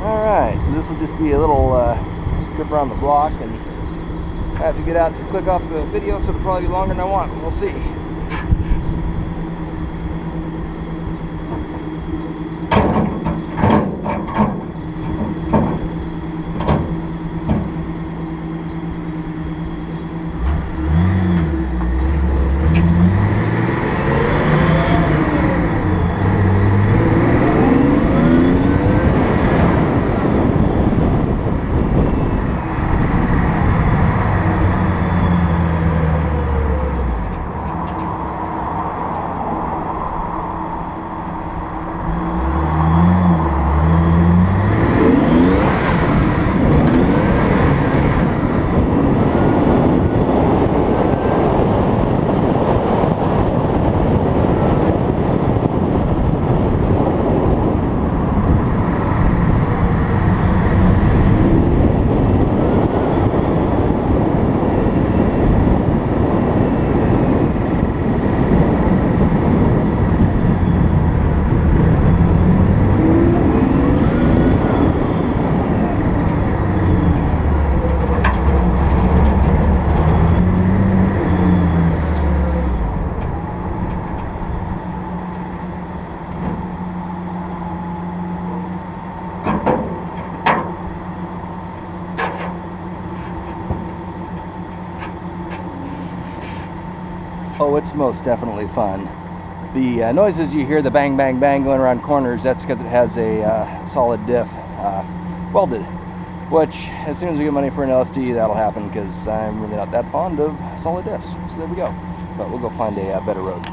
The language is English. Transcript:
Alright, so this will just be a little trip around the block, and I have to get out to click off the video, so it'll probably be longer than I want, but we'll see. Oh, it's most definitely fun. The noises you hear, the bang, bang, bang going around corners, that's because it has a solid diff welded, which as soon as we get money for an LSD, that'll happen, because I'm really not that fond of solid diffs. So there we go. But we'll go find a better road.